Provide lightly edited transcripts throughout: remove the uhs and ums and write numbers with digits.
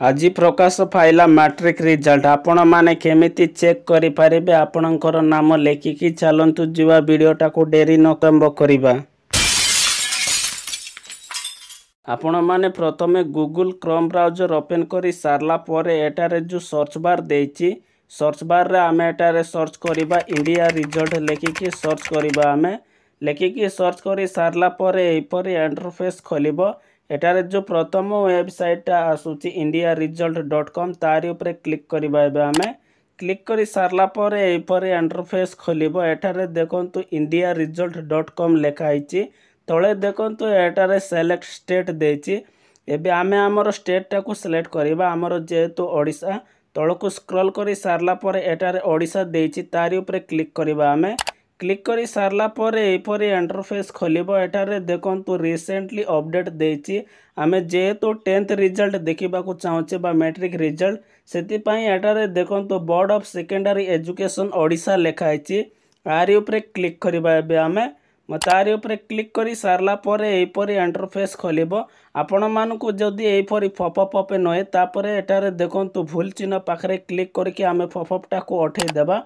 आज प्रकाश पाइला matric result आपण माने केमिति चेक करि परिबे आपणकर नाम लेखिकी चलंतु जीवा वीडियोटा को डेरी न आरंभ करिबा। आपण माने प्रथमे गूगल क्रोम ब्राउजर ओपन करि सारला परे एटारे जो सर्च बार देछि सर्च बार रे आमे एटारे सर्च करिबा इंडिया रिजल्ट लेखिकी सर्च करिबा। आमे लेखिकी सर्च करि सारला परे एपरि इंटरफेस खोलिबो। एटारे जो प्रथम वेबसाइट आसूची indiaresult.com तारी उपरे क्लिक करिबा। एबे आमे क्लिक करि सारला परे एपरि इंटरफेस खोलिबो। एटारे देखंतु indiaresult.com लेखा आइछि तळे देखंतु एटारे सेलेक्ट स्टेट देछि। एबे आमे हमर स्टेट टाको सिलेक्ट करिबा। हमर जेहेतु ओडिसा तळको स्क्रॉल करि सारला परे एटारे ओडिसा देछि तारी उपरे क्लिक करिबा। आमे क्लिक करि सारला परे एपरि इंटरफेस खोलिबो। एटारे देखंतु रिसेंटली अपडेट देछि। आमे जेहेतु 10th रिजल्ट देखिबाकू चाहूचे बा मैट्रिक रिजल्ट सेति पई एटारे देखंतु board of secondary education Odisha लेखा आइछि आरी उपरे क्लिक करिबा। एबे आमे तारी उपरे क्लिक करि सारला परे एपरि इंटरफेस खोलिबो। आपण मानकू जदी एपरि पॉपअप ओपन होय तापरे एटारे देखंतु भूल चिन्ह पाखरे क्लिक करके आमे पॉपअप टाको उठै देबा।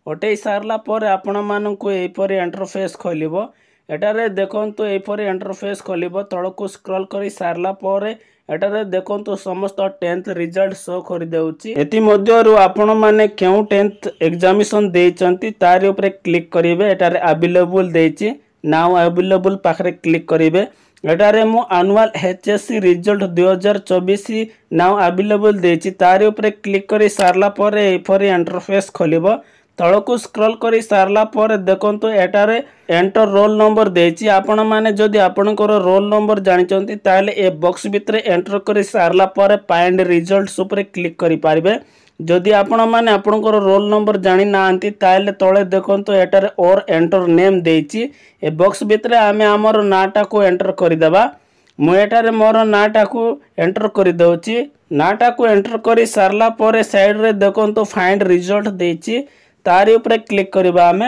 उठै सारला परे आपण मानकू एपरि इंटरफेस खोलिबो। एटारे देखंतु एपरि इंटरफेस खोलिबो। तळकू स्क्रॉल करि सारला परे एटारे देखंतु समस्त 10th रिजल्ट शो करि देउची। एति मध्यरु आपण माने केउ 10th एग्जामिनेशन देइचंती तारि उपरे क्लिक करिवे। एटारे अवेलेबल देइची नाउ अवेलेबल पाखरे क्लिक करिवे। एटारे मु annual HSC result 2024 now available देइची तारि उपरे क्लिक करि सारला परे एपरि इंटरफेस खोलिबो। तळकू स्क्रॉल करि सारला परे देखंतु एटारे एंटर रोल नंबर देछि। आपण माने जदि आपनकर रोल नंबर जानिचंती ताले ए बॉक्स भितरे एंटर करि सारला परे फाइंड रिजल्ट्स ऊपर क्लिक करि पारिबे। जदि आपण माने आपनकर रोल नंबर जानि नांती ताले तळे देखंतु एटारे और एंटर नेम देछि। ए बॉक्स भितरे आमे हमर नाटा को एंटर करि देबा। मु एटारे मोर नाटा को एंटर करि दउछि। नाटा को एंटर करि सारला परे साइड रे देखंतु फाइंड रिजल्ट देछि तारी उपरे क्लिक करिबा। आमे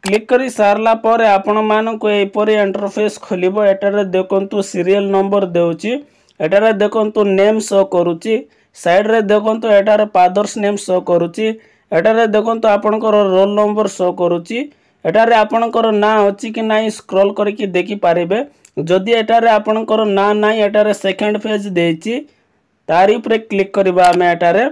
क्लिक करि सारला परे आपण मानकू एपरि इंटरफेस खोलिबो। एटारे देखंतु सीरियल नंबर देउची। एटारे देखंतु नेम शो करूची। साइड रे देखंतु एटारे फादर्स नेम शो करूची। एटारे देखंतु आपनकर रोल नंबर शो करूची। एटारे आपनकर ना अछि कि नाही स्क्रॉल करके देखि पारिबे। जदि एटारे आपनकर ना नाही एटारे सेकंड पेज देछि तारी उपरे क्लिक करिबा। आमे एटारे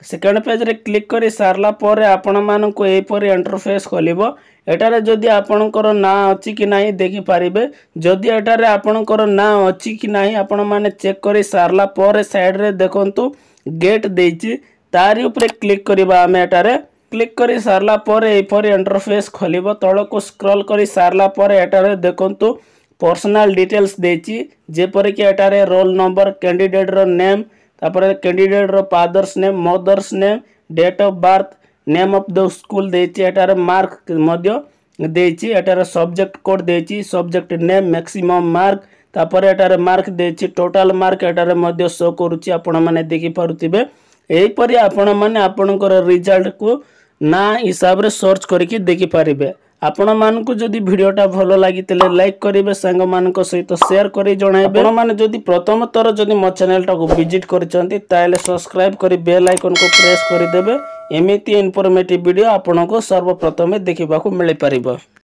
सेकंड पेज रे क्लिक करि सारला परे आपण मानकू एपरि इंटरफेस खोलिबो। एटारे जदि आपनकर ना अछि कि नाही देखि पारिबे। जदि एटारे आपनकर ना अछि कि नाही आपण माने चेक करि सारला परे साइड रे देखंतु गेट देछि तारी उपरे क्लिक करिबा। आमे एटारे क्लिक करि सारला परे एपरि इंटरफेस खोलिबो। तळको स्क्रॉल करि सारला परे एटारे देखंतु पर्सनल डिटेल्स देछि जेपरि कि एटारे रोल नंबर कैंडिडेट रो नेम तापर कैंडिडेट रो father's name mother's name date of birth name of the school देछि। एटारे मार्क मध्य देछि। एटारे सब्जेक्ट कोड देछि सब्जेक्ट नेम मैक्सिमम मार्क तापर एटारे मार्क देछि टोटल मार्क एटारे मध्य शो करूछि। आपण माने देखि पारुतिबे एई परि आपण माने आपनकर रिजल्ट को ना हिसाब रे सर्च करके देखि पारिबे। आपण मानकू जदि वीडियोटा भलो लागितले लाइक करिवे सांग मानक सहित शेयर करि जणाइबे। आपण माने जदि प्रथम तर जदि मो चैनल टाको विजिट करिसंती ताले सब्सक्राइब करि बेल आइकन को प्रेस करि देबे। एमिति इन्फॉर्मेटिव वीडियो आपनको सर्वप्रथमे देखिबाकू मिलि परिबो।